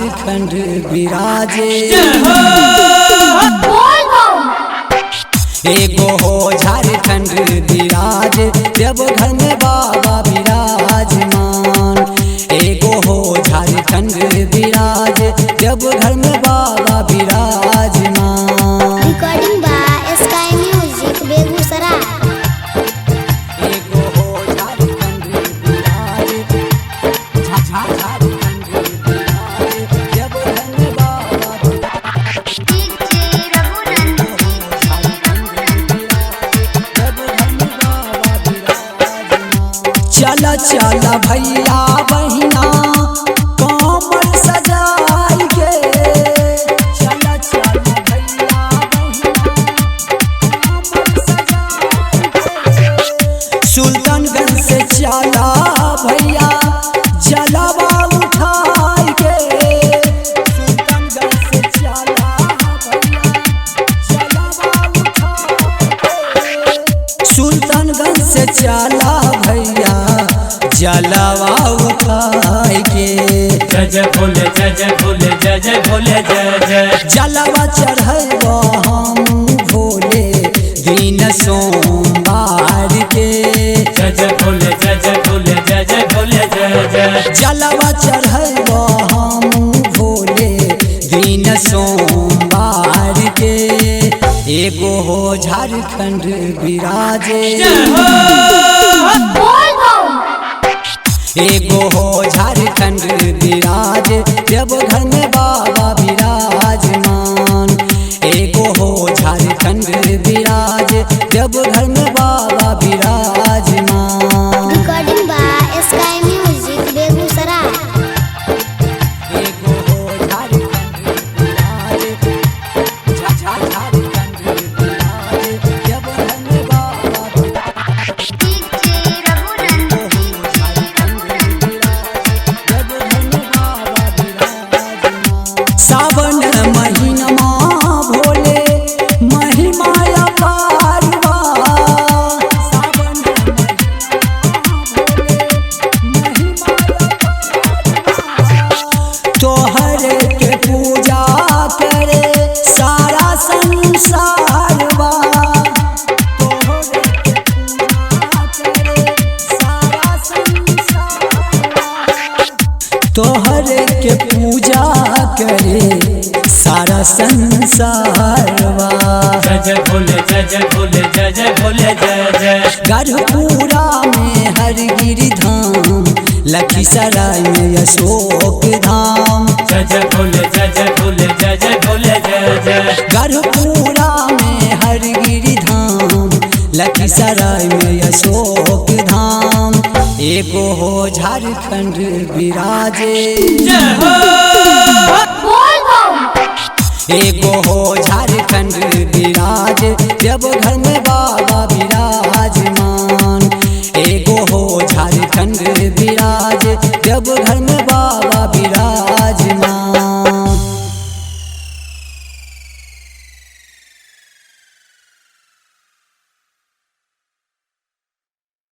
झारखंड विराजे। एगो हो झारखंड विराज जब घर में बाबा विराजमान। एगो हो झारखंड विराज जब घर में बाबा विराजमान। Recording by Sky Music Begusarai. एगो हो झारखंड विराज झारखंड विराज जब घर में बाबा चला चला भैया बहिना कमर सजाई के। चला चला भैया बहिना कमर सजाई के। सुल्तानगंज से चला भैया जलावा उठाई के। सुल्तानगंज से चला भैया जलावा उठाई के। सुल्तानगंज से चला भैया जलावा उठाई के। जय जय भोले जय जय भोले जय जय भोले जय जय। जलावा चढ़ैबो हम भोले दिन सोमवार के। जय जय भोले जय जय भोले जय जय भोले जय जय। जलावा चढ़ैबो हम भोले दिन सोमवार के। एगो हो झारखंड विराजे। एगो हो झारखंड विराज जब घर में बाबा विराजमान। एगो हो झारखंड विराज जब घर में बाबा विराजमान। Recording by Sky Music Begusarai. एगो हो झारखंड विराज झारखंड विराज जब घर में बाबा सावन महीनमा भोले महिमा अपार बा। सावन महीनमा तोहर के पूजा करे सारा संसार बा। तोहर के पूजा करे सारा संसार बा। जय जय भोले जय जय भोले जय जय भोले जय जय। गढ़पुरा में हरगिरी धाम लखीसराय में अशोक धाम। जय जय भोले जय जय भोले जय जय भोले जय जय। गढ़पुरा में हरगिरी धाम लखीसराय में अशोक धाम। एगो हो झारखंड विराजे। एगो हो झारखंड विराज जब घर में बाबा विराजमान। एगो हो झारखंड विराज जब घर में बाबा विराजमान।